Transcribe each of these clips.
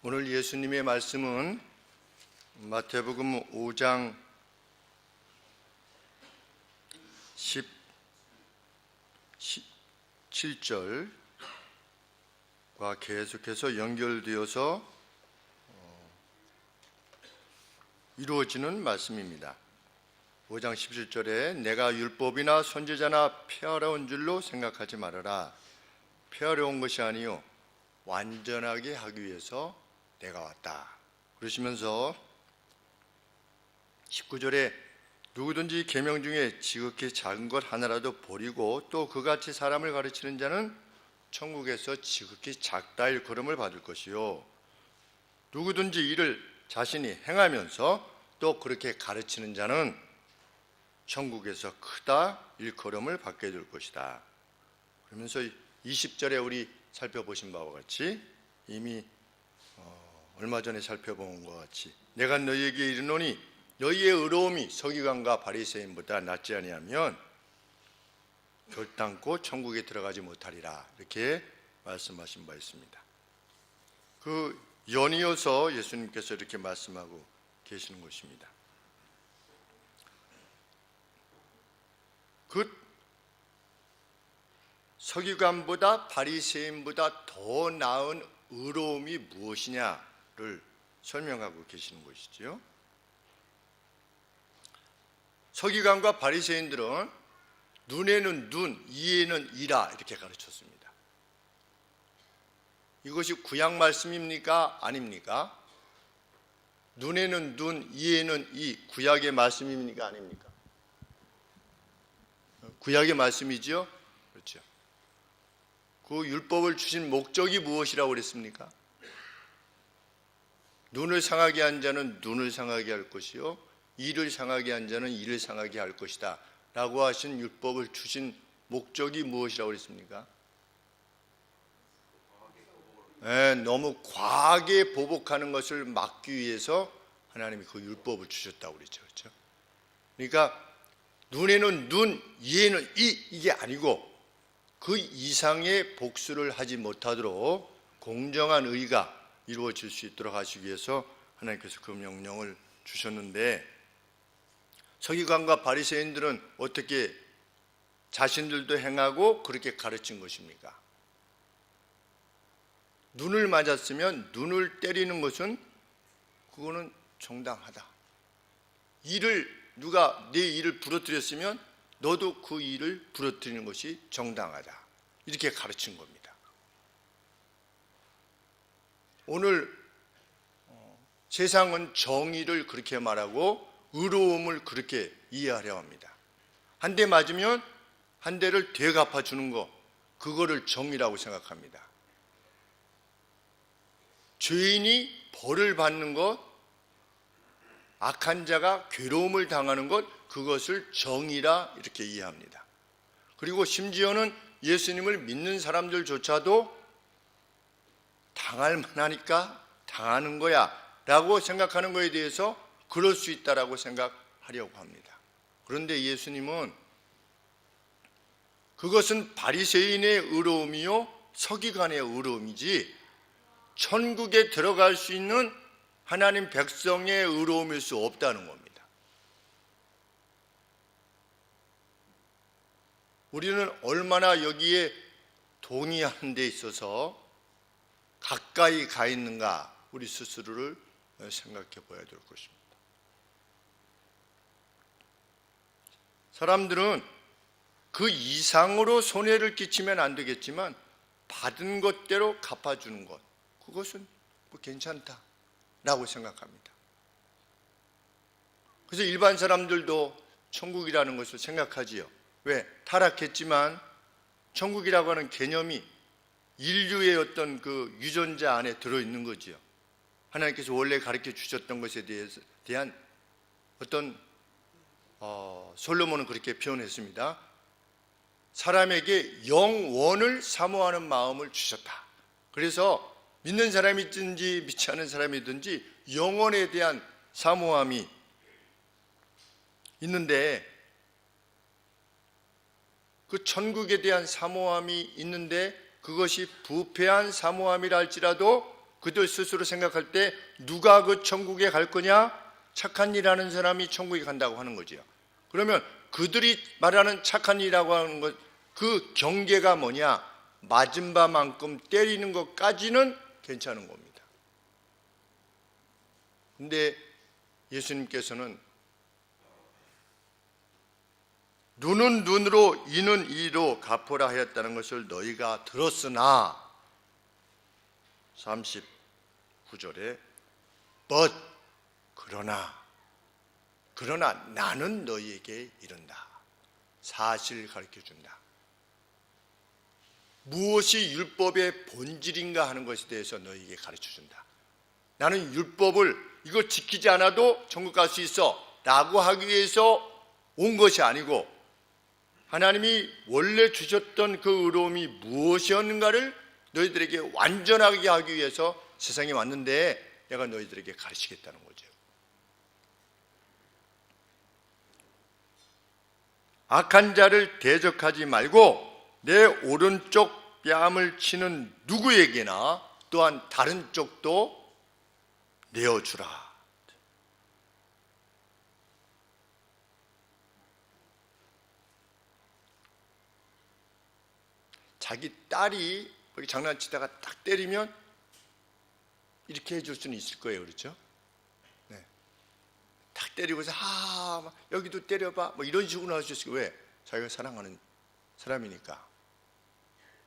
오늘 예수님의 말씀은 마태복음 5장 17절과 계속해서 연결되어서 이루어지는 말씀입니다. 5장 17절에 내가 율법이나 선지자나 폐하려온 줄로 생각하지 말아라. 폐하려온 것이 아니요 완전하게 하기 위해서 내가 왔다. 그러시면서 19절에 누구든지 계명 중에 지극히 작은 것 하나라도 버리고 또 그같이 사람을 가르치는 자는 천국에서 지극히 작다 일컬음을 받을 것이요 누구든지 이를 자신이 행하면서 또 그렇게 가르치는 자는 천국에서 크다 일컬음을 받게 될 것이다. 그러면서 20절에 우리 살펴보신 바와 같이 이미 얼마 전에 살펴본 것 같이 내가 너희에게 이르노니 너희의 의로움이 서기관과 바리새인보다 낫지 아니하면 결단코 천국에 들어가지 못하리라, 이렇게 말씀하신 바 있습니다. 그 연이어서 예수님께서 이렇게 말씀하고 계시는 것입니다. 그 서기관보다 바리새인보다 더 나은 의로움이 무엇이냐를 설명하고 계시는 것이죠. 서기관과 바리새인들은 눈에는 눈, 이에는 이라 이렇게 가르쳤습니다. 이것이 구약 말씀입니까? 아닙니까? 눈에는 눈, 이에는 이, 구약의 말씀입니까? 아닙니까? 구약의 말씀이죠. 그렇죠. 그 율법을 주신 목적이 무엇이라고 그랬습니까? 눈을 상하게 한 자는 눈을 상하게 할 것이요 이를 상하게 한 자는 이를 상하게 할 것이다 라고 하신 율법을 주신 목적이 무엇이라고 그랬습니까? 너무 과하게 보복하는 것을 막기 위해서 하나님이 그 율법을 주셨다고 그랬죠. 그렇죠? 그러니까 눈에는 눈, 이에는 이게 아니고 그 이상의 복수를 하지 못하도록 공정한 의가 이루어질 수 있도록 하시기 위해서 하나님께서 그 명령을 주셨는데, 서기관과 바리새인들은 어떻게 자신들도 행하고 그렇게 가르친 것입니까? 눈을 맞았으면 눈을 때리는 것은 그거는 정당하다. 누가 내 일을 부러뜨렸으면 너도 그 일을 부러뜨리는 것이 정당하다. 이렇게 가르친 겁니다. 오늘 세상은 정의를 그렇게 말하고 의로움을 그렇게 이해하려 합니다. 한 대 맞으면 한 대를 되갚아 주는 것, 그거를 정의라고 생각합니다. 죄인이 벌을 받는 것, 악한 자가 괴로움을 당하는 것, 그것을 정의라 이렇게 이해합니다. 그리고 심지어는 예수님을 믿는 사람들조차도 당할 만하니까 당하는 거야 라고 생각하는 것에 대해서 그럴 수 있다라고 생각하려고 합니다. 그런데 예수님은 그것은 바리새인의 의로움이요 서기관의 의로움이지 천국에 들어갈 수 있는 하나님 백성의 의로움일 수 없다는 겁니다. 우리는 얼마나 여기에 동의하는 데 있어서 가까이 가 있는가, 우리 스스로를 생각해 봐야 될 것입니다. 사람들은 그 이상으로 손해를 끼치면 안 되겠지만 받은 것대로 갚아주는 것, 그것은 뭐 괜찮다라고 생각합니다. 그래서 일반 사람들도 천국이라는 것을 생각하지요. 왜? 타락했지만 천국이라고 하는 개념이 인류의 어떤 그 유전자 안에 들어있는 거지요. 하나님께서 원래 가르쳐 주셨던 것에 대한 어떤 솔로몬은 그렇게 표현했습니다. 사람에게 영원을 사모하는 마음을 주셨다. 그래서 믿는 사람이든지 믿지 않은 사람이든지 영원에 대한 사모함이 있는데, 그 천국에 대한 사모함이 있는데 그것이 부패한 사모함이라 할지라도 그들 스스로 생각할 때 누가 그 천국에 갈 거냐? 착한 일 하는 사람이 천국에 간다고 하는 거지요. 그러면 그들이 말하는 착한 일이라고 하는 것, 그 경계가 뭐냐? 맞은 바만큼 때리는 것까지는 괜찮은 겁니다. 근데 예수님께서는 눈은 눈으로 이는 이로 갚으라 하였다는 것을 너희가 들었으나 39절에 but 그러나 나는 너희에게 이른다. 사실을 가르쳐준다. 무엇이 율법의 본질인가 하는 것에 대해서 너희에게 가르쳐준다. 나는 율법을 이거 지키지 않아도 천국 갈 수 있어 라고 하기 위해서 온 것이 아니고 하나님이 원래 주셨던 그 의로움이 무엇이었는가를 너희들에게 완전하게 하기 위해서 세상에 왔는데 내가 너희들에게 가르치겠다는 거죠. 악한 자를 대적하지 말고 내 오른쪽 뺨을 치는 누구에게나 또한 다른 쪽도 내어주라. 자기 딸이 거기 장난치다가 딱 때리면 이렇게 해줄 수는 있을 거예요. 그렇죠? 네. 딱 때리고서 여기도 때려봐 뭐 이런 식으로 할 수 있을 거예요. 왜? 자기가 사랑하는 사람이니까.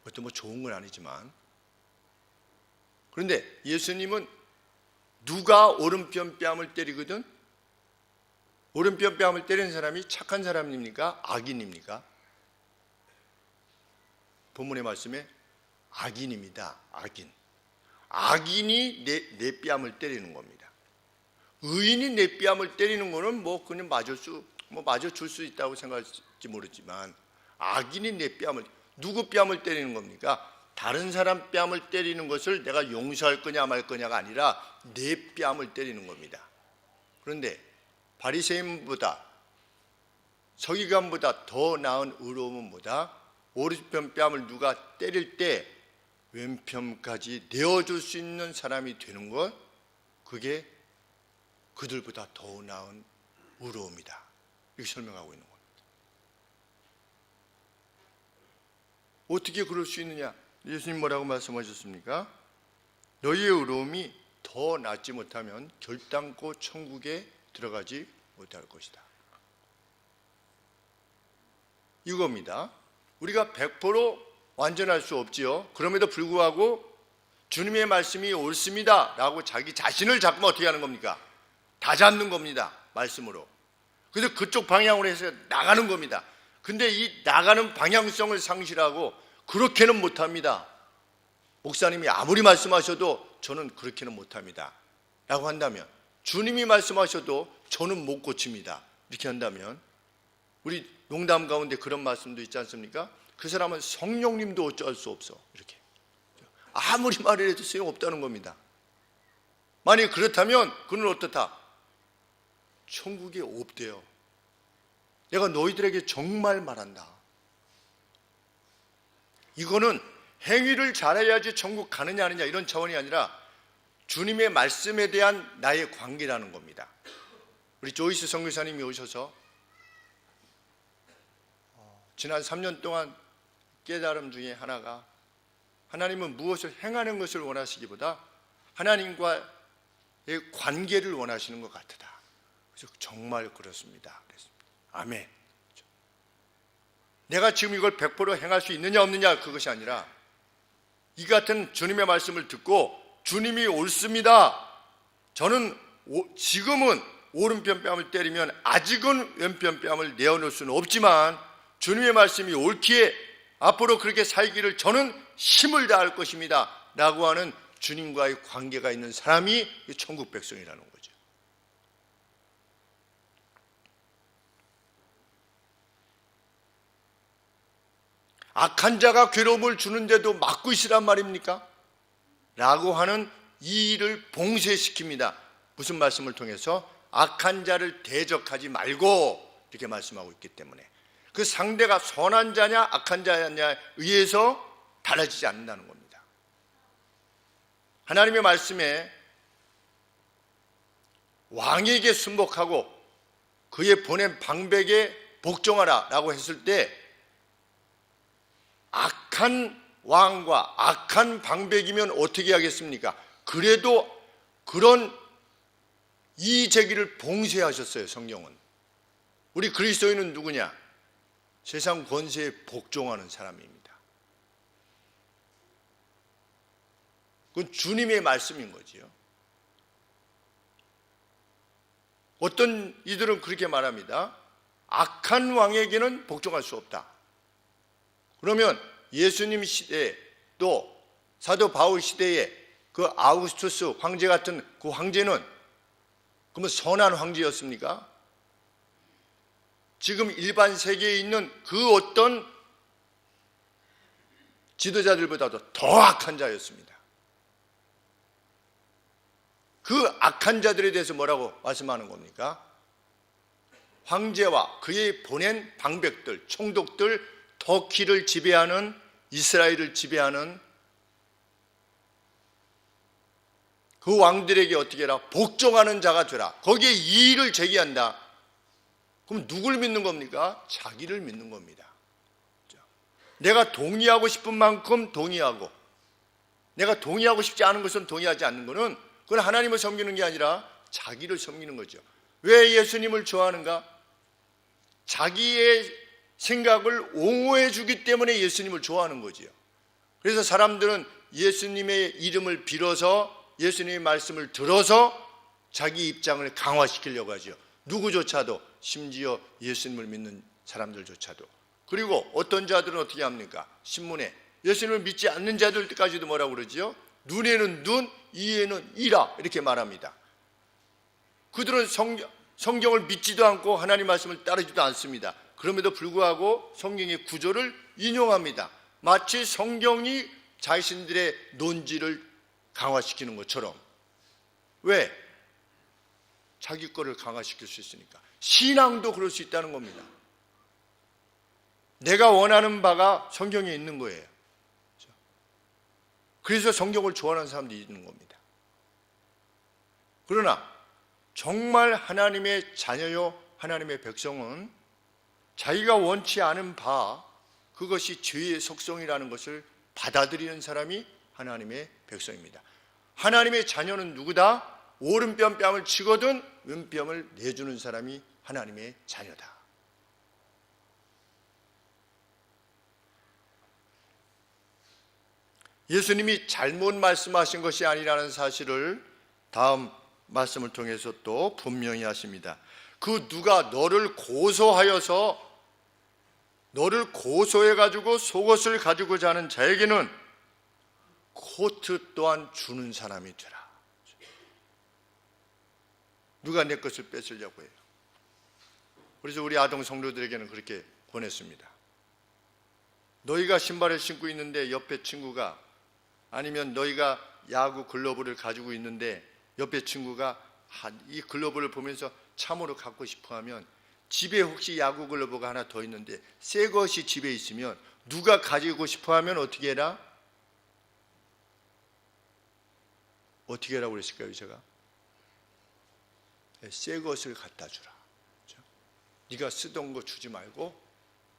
그것도 뭐 좋은 건 아니지만. 그런데 예수님은 누가 오른편 뺨을 때리거든? 오른편 뺨을 때리는 사람이 착한 사람입니까? 악인입니까? 본문의 말씀에 악인입니다. 악인. 악인이 내 뺨을 때리는 겁니다. 의인이 내 뺨을 때리는 거는 뭐 그냥 맞아줄 수 있다고 생각할지 모르지만 악인이 내 뺨을 누구 뺨을 때리는 겁니까? 다른 사람 뺨을 때리는 것을 내가 용서할 거냐 말 거냐가 아니라 내 뺨을 때리는 겁니다. 그런데 바리새인보다 서기관보다 더 나은 의로움은 뭐다? 오른편 뺨을 누가 때릴 때 왼편까지 내어줄 수 있는 사람이 되는 것, 그게 그들보다 더 나은 의로움이다. 이렇게 설명하고 있는 겁니다. 어떻게 그럴 수 있느냐? 예수님 뭐라고 말씀하셨습니까? 너희의 의로움이 더 낫지 못하면 결단코 천국에 들어가지 못할 것이다. 이겁니다. 우리가 100% 완전할 수 없지요. 그럼에도 불구하고 주님의 말씀이 옳습니다 라고 자기 자신을 자꾸만 어떻게 하는 겁니까? 다 잡는 겁니다. 말씀으로. 그래서 그쪽 방향으로 해서 나가는 겁니다. 근데 이 나가는 방향성을 상실하고 그렇게는 못합니다. 목사님이 아무리 말씀하셔도 저는 그렇게는 못합니다 라고 한다면, 주님이 말씀하셔도 저는 못 고칩니다 이렇게 한다면, 우리 농담 가운데 그런 말씀도 있지 않습니까? 그 사람은 성령님도 어쩔 수 없어. 이렇게 아무리 말을 해도 소용없다는 겁니다. 만약 그렇다면 그는 어떻다? 천국에 없대요. 내가 너희들에게 정말 말한다. 이거는 행위를 잘해야지 천국 가느냐 아니냐 이런 차원이 아니라 주님의 말씀에 대한 나의 관계라는 겁니다. 우리 조이스 선교사님이 오셔서 지난 3년 동안 깨달음 중에 하나가, 하나님은 무엇을 행하는 것을 원하시기보다 하나님과의 관계를 원하시는 것 같다. 그래서 정말 그렇습니다. 그랬습니다. 아멘. 내가 지금 이걸 100% 행할 수 있느냐 없느냐 그것이 아니라 이 같은 주님의 말씀을 듣고 주님이 옳습니다. 저는 지금은 오른편 뺨을 때리면 아직은 왼편 뺨을 내어놓을 수는 없지만 주님의 말씀이 옳기에 앞으로 그렇게 살기를 저는 힘을 다할 것입니다 라고 하는 주님과의 관계가 있는 사람이 천국 백성이라는 거죠. 악한 자가 괴로움을 주는데도 막고 있으란 말입니까? 라고 하는 이 일을 봉쇄시킵니다. 무슨 말씀을 통해서? 악한 자를 대적하지 말고 이렇게 말씀하고 있기 때문에 그 상대가 선한 자냐 악한 자냐에 의해서 달라지지 않는다는 겁니다. 하나님의 말씀에 왕에게 순복하고 그의 보낸 방백에 복종하라 라고 했을 때 악한 왕과 악한 방백이면 어떻게 하겠습니까? 그래도 그런 이의제기를 봉쇄하셨어요. 성경은. 우리 그리스도인은 누구냐? 세상 권세에 복종하는 사람입니다. 그건 주님의 말씀인 거지요. 어떤 이들은 그렇게 말합니다. 악한 왕에게는 복종할 수 없다. 그러면 예수님 시대에 또 사도 바울 시대에 그 아우구스투스 황제 같은 그 황제는 그러면 선한 황제였습니까? 지금 일반 세계에 있는 그 어떤 지도자들보다도 더 악한 자였습니다. 그 악한 자들에 대해서 뭐라고 말씀하는 겁니까? 황제와 그의 보낸 방백들, 총독들, 터키를 지배하는, 이스라엘을 지배하는 그 왕들에게 어떻게 해라? 복종하는 자가 되라. 거기에 이의를 제기한다. 그럼 누굴 믿는 겁니까? 자기를 믿는 겁니다. 내가 동의하고 싶은 만큼 동의하고, 내가 동의하고 싶지 않은 것은 동의하지 않는 것은 그건 하나님을 섬기는 게 아니라 자기를 섬기는 거죠. 왜 예수님을 좋아하는가? 자기의 생각을 옹호해 주기 때문에 예수님을 좋아하는 거지요. 그래서 사람들은 예수님의 이름을 빌어서 예수님의 말씀을 들어서 자기 입장을 강화시키려고 하죠. 누구조차도, 심지어 예수님을 믿는 사람들조차도. 그리고 어떤 자들은 어떻게 합니까? 신문에 예수님을 믿지 않는 자들까지도 뭐라고 그러지요? 눈에는 눈, 이에는 이라 이렇게 말합니다. 그들은 성경을 믿지도 않고 하나님 말씀을 따르지도 않습니다. 그럼에도 불구하고 성경의 구조를 인용합니다. 마치 성경이 자신들의 논지를 강화시키는 것처럼. 왜? 자기 거를 강화시킬 수 있으니까. 신앙도 그럴 수 있다는 겁니다. 내가 원하는 바가 성경에 있는 거예요. 그래서 성경을 좋아하는 사람들이 있는 겁니다. 그러나 정말 하나님의 자녀요 하나님의 백성은 자기가 원치 않은 바, 그것이 죄의 속성이라는 것을 받아들이는 사람이 하나님의 백성입니다. 하나님의 자녀는 누구다? 오른편 뺨을 치거든 왼뺨을 내주는 사람이 하나님의 자녀다. 예수님이 잘못 말씀하신 것이 아니라는 사실을 다음 말씀을 통해서 또 분명히 하십니다. 그 누가 너를 고소해가지고 속옷을 가지고자 하는 자에게는 코트 또한 주는 사람이 되라. 누가 내 것을 뺏으려고 해요. 그래서 우리 아동 성도들에게는 그렇게 권했습니다. 너희가 신발을 신고 있는데 옆에 친구가, 아니면 너희가 야구 글러브를 가지고 있는데 옆에 친구가 이 글러브를 보면서 참으로 갖고 싶어 하면, 집에 혹시 야구 글러브가 하나 더 있는데 새 것이 집에 있으면 누가 가지고 싶어 하면 어떻게 해라? 어떻게 하라고 그랬을까요? 제가 새 것을 갖다 주라. 그렇죠? 네가 쓰던 거 주지 말고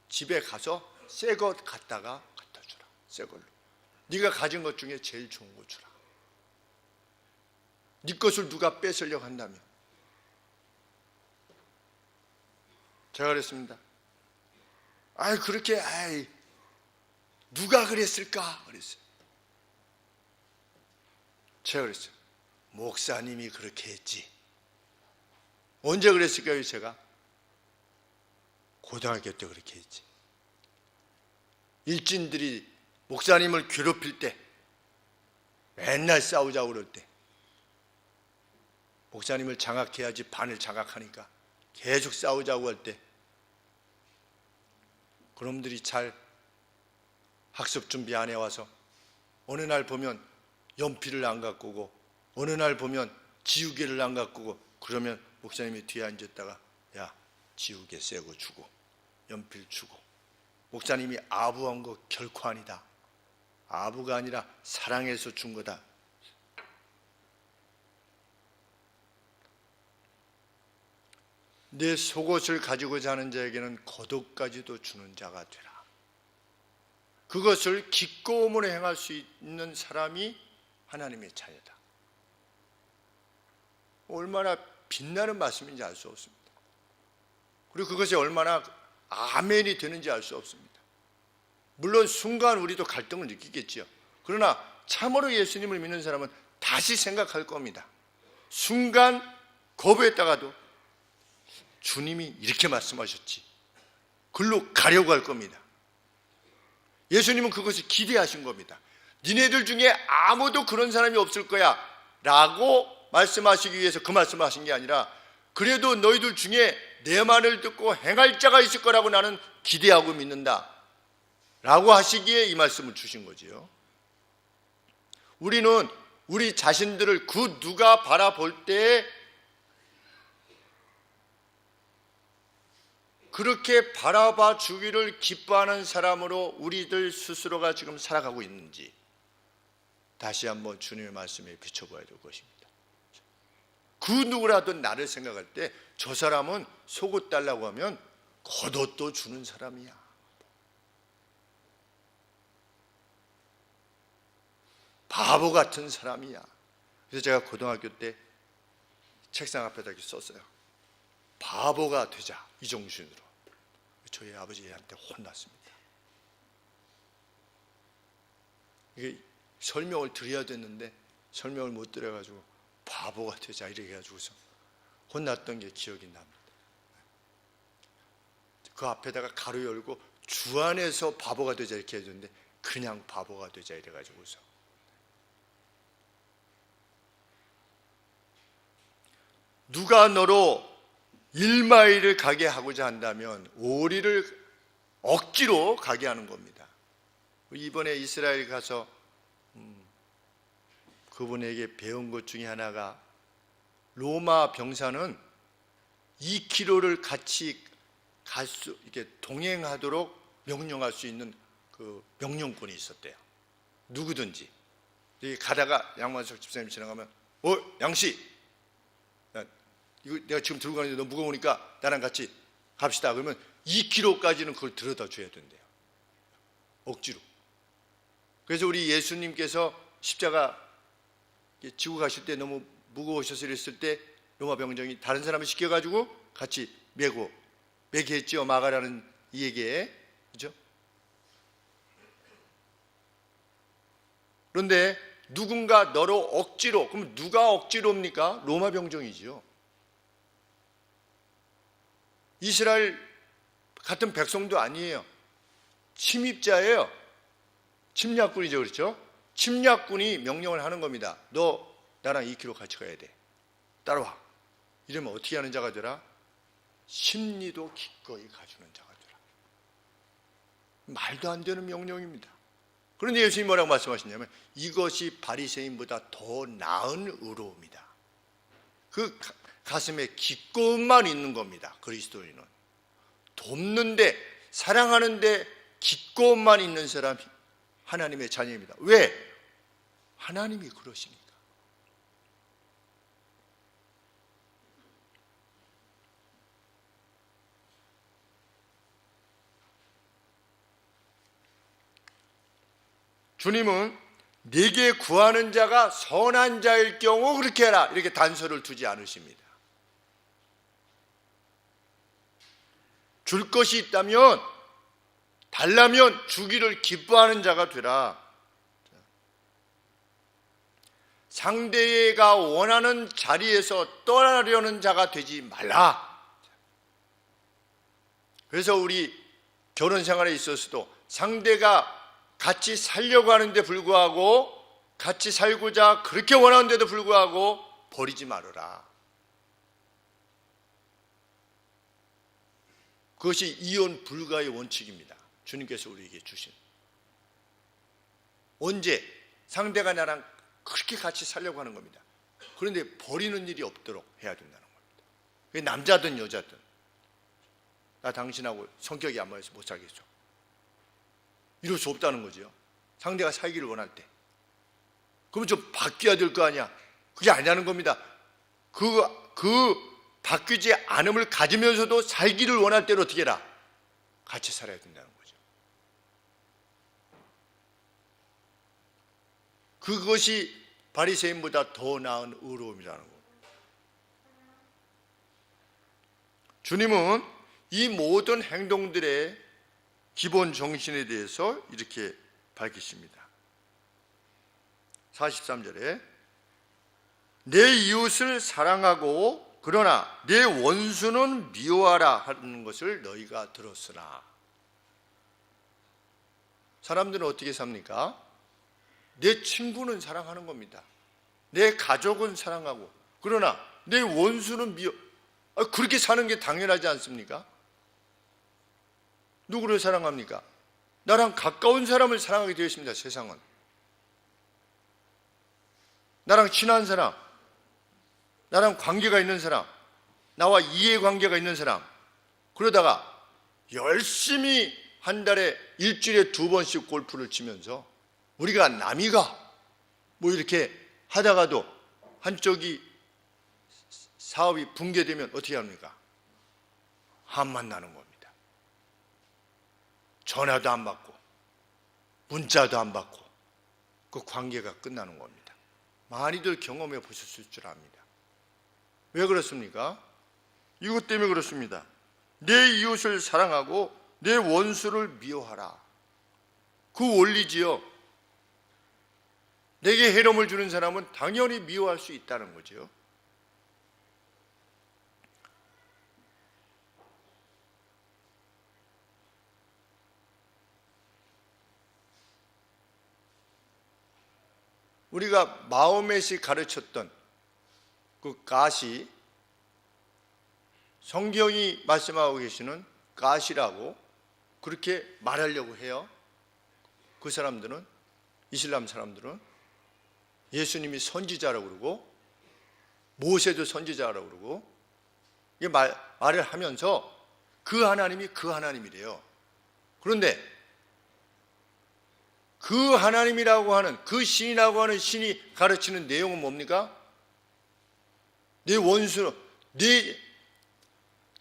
집에 가서 새 것 갖다가 갖다 주라. 새 걸로. 네가 가진 것 중에 제일 좋은 거 주라. 네 것을 누가 뺏으려고 한다면. 제가 그랬습니다. 그렇게 누가 그랬을까? 그랬어요. 제가 그랬어요. 목사님이 그렇게 했지. 언제 그랬을까요? 제가 고등학교 때 그렇게 했지. 일진들이 목사님을 괴롭힐 때, 맨날 싸우자고 그럴 때, 목사님을 장악해야지 반을 장악하니까 계속 싸우자고 할 때, 그놈들이 잘 학습 준비 안 해와서 어느 날 보면 연필을 안 갖고 오고, 어느 날 보면 지우개를 안 갖고 오고, 그러면 목사님이 뒤에 앉았다가 야, 지우개 새 거 주고 연필 주고. 목사님이 아부한 거 결코 아니다. 아부가 아니라 사랑해서 준 거다. 내 속옷을 가지고자 하는 자에게는 겉옷까지도 주는 자가 되라. 그것을 기꺼움으로 행할 수 있는 사람이 하나님의 자녀다. 얼마나 빛나는 말씀인지 알 수 없습니다. 그리고 그것이 얼마나 아멘이 되는지 알 수 없습니다. 물론 순간 우리도 갈등을 느끼겠죠. 그러나 참으로 예수님을 믿는 사람은 다시 생각할 겁니다. 순간 거부했다가도 주님이 이렇게 말씀하셨지, 글로 가려고 할 겁니다. 예수님은 그것을 기대하신 겁니다. 니네들 중에 아무도 그런 사람이 없을 거야 라고 말씀하시기 위해서 그 말씀을 하신 게 아니라, 그래도 너희들 중에 내 말을 듣고 행할 자가 있을 거라고 나는 기대하고 믿는다 라고 하시기에 이 말씀을 주신 거지요. 우리는 우리 자신들을 그 누가 바라볼 때 그렇게 바라봐 주기를 기뻐하는 사람으로 우리들 스스로가 지금 살아가고 있는지 다시 한번 주님의 말씀에 비춰봐야 될 것입니다. 그 누구라도 나를 생각할 때 저 사람은 속옷 달라고 하면 겉옷도 주는 사람이야. 바보 같은 사람이야. 그래서 제가 고등학교 때 책상 앞에다 이렇게 썼어요. 바보가 되자, 이정신으로. 저희 아버지한테 혼났습니다. 이게 설명을 드려야 됐는데 설명을 못 드려가지고 바보가 되자 이렇게 해가지고서 혼났던 게 기억이 납니다. 그 앞에다가 가로 열고 주 안에서 바보가 되자 이렇게 해줬는데 그냥 바보가 되자 이래가지고서. 누가 너로 1마일을 가게 하고자 한다면 5리를 억지로 가게 하는 겁니다. 이번에 이스라엘 가서 그분에게 배운 것 중에 하나가, 로마 병사는 2km를 같이 이렇게 동행하도록 명령할 수 있는 그 명령권이 있었대요. 누구든지. 가다가 양만석 집사님 지나가면, 양씨, 이거 내가 지금 들고 가는데 너무 무거우니까 나랑 같이 갑시다. 그러면 2km까지는 그걸 들여다 줘야 된대요. 억지로. 그래서 우리 예수님께서 십자가 지고 가실 때 너무 무거우셔서 이랬을 때 로마 병정이 다른 사람을 시켜가지고 같이 매게 했죠. 마가라는 이에게. 그죠? 그런데 누군가 너로 억지로, 그럼 누가 억지로입니까? 로마 병정이지요. 이스라엘 같은 백성도 아니에요. 침입자예요. 침략군이죠. 그렇죠? 침략군이 명령을 하는 겁니다. 너 나랑 2km 같이 가야 돼. 따라와. 이러면 어떻게 하는 자가 되라? 심리도 기꺼이 가주는 자가 되라. 말도 안 되는 명령입니다. 그런데 예수님이 뭐라고 말씀하시냐면, 이것이 바리새인보다 더 나은 의로움이다. 그 가슴에 기꺼움만 있는 겁니다. 그리스도인은 돕는데, 사랑하는데 기꺼움만 있는 사람이 하나님의 자녀입니다. 왜? 하나님이 그러시니까. 주님은 내게 구하는 자가 선한 자일 경우 그렇게 해라, 이렇게 단서를 두지 않으십니다. 줄 것이 있다면, 달라면 주기를 기뻐하는 자가 되라. 상대가 원하는 자리에서 떠나려는 자가 되지 말라. 그래서 우리 결혼 생활에 있어서도 상대가 같이 살려고 하는데 불구하고, 같이 살고자 그렇게 원하는데도 불구하고 버리지 말아라. 그것이 이혼 불가의 원칙입니다. 주님께서 우리에게 주신. 언제? 상대가 나랑 그렇게 같이 살려고 하는 겁니다. 그런데 버리는 일이 없도록 해야 된다는 겁니다. 그게 남자든 여자든. 나 당신하고 성격이 안 맞아서 못 살겠죠. 이럴 수 없다는 거죠. 상대가 살기를 원할 때. 그러면 좀 바뀌어야 될 거 아니야. 그게 아니라는 겁니다. 그 바뀌지 않음을 가지면서도 살기를 원할 때로 어떻게 해라? 같이 살아야 된다는 거죠. 그것이 바리새인보다 더 나은 의로움이라는 거예요. 주님은 이 모든 행동들의 기본 정신에 대해서 이렇게 밝히십니다. 43절에 내 이웃을 사랑하고 그러나 내 원수는 미워하라 하는 것을 너희가 들었으나. 사람들은 어떻게 삽니까? 내 친구는 사랑하는 겁니다. 내 가족은 사랑하고 그러나 내 원수는 그렇게 사는 게 당연하지 않습니까? 누구를 사랑합니까? 나랑 가까운 사람을 사랑하게 되어 있습니다. 세상은 나랑 친한 사람, 나랑 관계가 있는 사람, 나와 이해관계가 있는 사람, 그러다가 열심히 한 달에 일주일에 2번씩 골프를 치면서 우리가 남이가 뭐 이렇게 하다가도 한쪽이 사업이 붕괴되면 어떻게 합니까? 한만 나는 겁니다. 전화도 안 받고 문자도 안 받고 그 관계가 끝나는 겁니다. 많이들 경험해 보셨을 줄 압니다. 왜 그렇습니까? 이것 때문에 그렇습니다. 내 이웃을 사랑하고 내 원수를 미워하라. 그 원리지요. 내게 해로움을 주는 사람은 당연히 미워할 수 있다는 거죠. 우리가 마호멧이 가르쳤던 그 가시, 성경이 말씀하고 계시는 가시라고 그렇게 말하려고 해요. 그 사람들은, 이슬람 사람들은 예수님이 선지자라고 그러고 모세도 선지자라고 그러고 이게 말을 하면서 그 하나님이 그 하나님이래요. 그런데 그 하나님이라고 하는, 그 신이라고 하는 신이 가르치는 내용은 뭡니까? 내 원수는,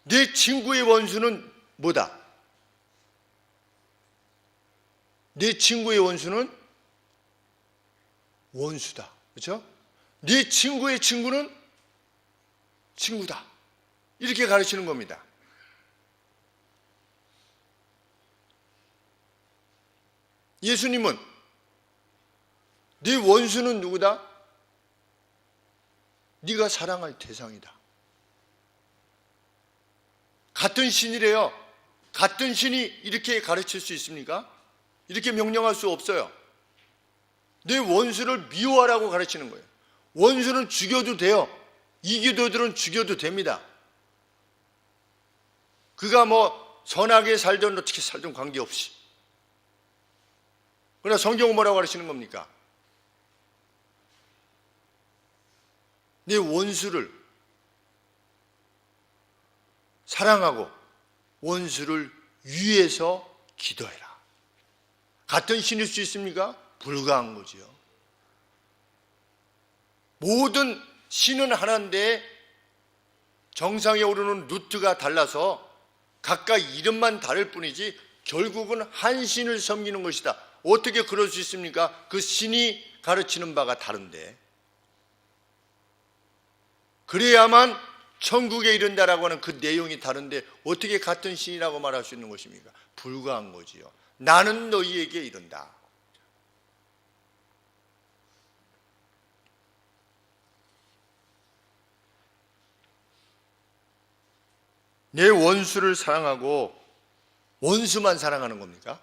내 친구의 원수는 뭐다? 내 친구의 원수는 원수다. 그렇죠? 네 친구의 친구는 친구다. 이렇게 가르치는 겁니다. 예수님은 네 원수는 누구다? 네가 사랑할 대상이다. 같은 신이래요. 같은 신이 이렇게 가르칠 수 있습니까? 이렇게 명령할 수 없어요. 네 원수를 미워하라고 가르치는 거예요. 원수는 죽여도 돼요. 이교도들은 죽여도 됩니다. 그가 뭐 선하게 살든 어떻게 살든 관계없이. 그러나 성경은 뭐라고 가르치는 겁니까? 네 원수를 사랑하고 원수를 위해서 기도해라. 같은 신일 수 있습니까? 불가한 거지요. 모든 신은 하나인데 정상에 오르는 루트가 달라서 각각 이름만 다를 뿐이지 결국은 한 신을 섬기는 것이다. 어떻게 그럴 수 있습니까? 그 신이 가르치는 바가 다른데. 그래야만 천국에 이른다라고 하는 그 내용이 다른데 어떻게 같은 신이라고 말할 수 있는 것입니까? 불가한 거지요. 나는 너희에게 이른다. 내 원수를 사랑하고 원수만 사랑하는 겁니까?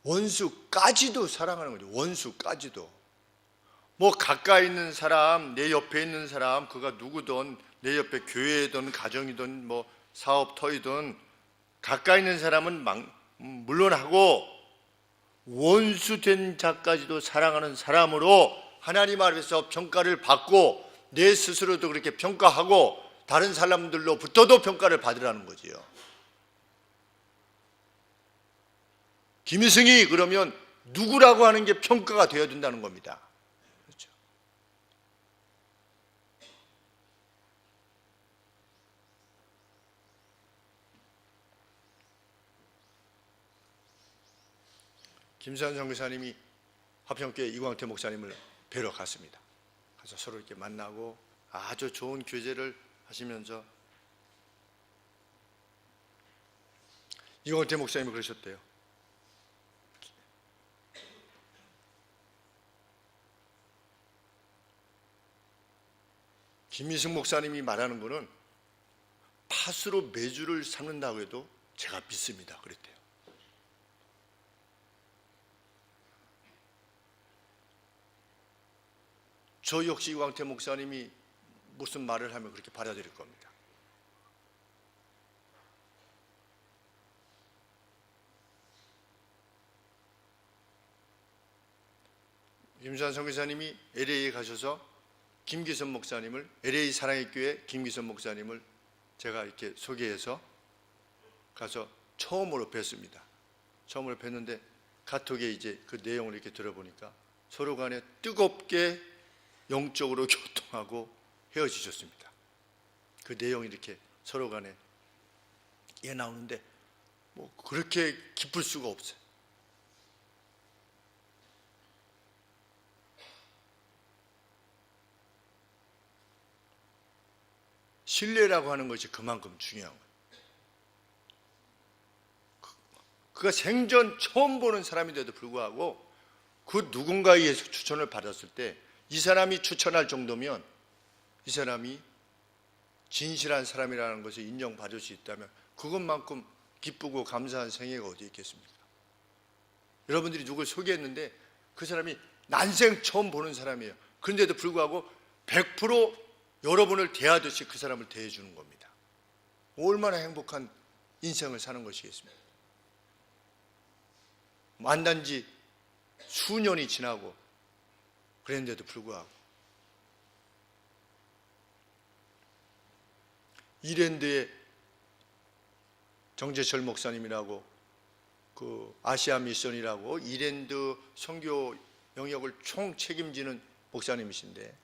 원수까지도 사랑하는 거죠. 원수까지도. 뭐 가까이 있는 사람, 내 옆에 있는 사람, 그가 누구든, 내 옆에 교회든 가정이든 뭐 사업터이든 가까이 있는 사람은 물론하고 원수된 자까지도 사랑하는 사람으로 하나님 앞에서 평가를 받고 내 스스로도 그렇게 평가하고 다른 사람들로부터도 평가를 받으라는 거지요. 김희승이 그러면 누구라고 하는 게 평가가 되어야 된다는 겁니다. 그렇죠? 김수환 선교사님이 화평교회 이광태 목사님을 뵈러 갔습니다. 가서 서로 이렇게 만나고 아주 좋은 교제를 하시면서 이광태 목사님이 그러셨대요. 김미승 목사님이 말하는 거는 팥으로 메주를 삶는다고 해도 제가 믿습니다. 그랬대요. 저 역시 이광태 목사님이 무슨 말을 하면 그렇게 받아들일 겁니다. 김수환 선교사님이 LA에 가셔서 김기선 목사님을, LA 사랑의 교회 김기선 목사님을 제가 이렇게 소개해서 가서 처음으로 뵀습니다. 처음으로 뵀는데 카톡에 이제 그 내용을 이렇게 들어보니까 서로 간에 뜨겁게 영적으로 교통하고 헤어지셨습니다. 그 내용이 이렇게 서로 간에 나오는데 뭐 그렇게 기쁠 수가 없어요. 신뢰라고 하는 것이 그만큼 중요한 거예요. 그가 생전 처음 보는 사람인데도 불구하고 그 누군가에 의해서 추천을 받았을 때 이 사람이 추천할 정도면 이 사람이 진실한 사람이라는 것을 인정받을 수 있다면 그것만큼 기쁘고 감사한 생애가 어디 있겠습니까? 여러분들이 누굴 소개했는데 그 사람이 난생 처음 보는 사람이에요. 그런데도 불구하고 100% 여러분을 대하듯이 그 사람을 대해주는 겁니다. 얼마나 행복한 인생을 사는 것이겠습니까? 만난 지 수년이 지나고 그랬는데도 불구하고 이랜드의 정재철 목사님이라고 그 아시아 미션이라고 이랜드 선교 영역을 총 책임지는 목사님이신데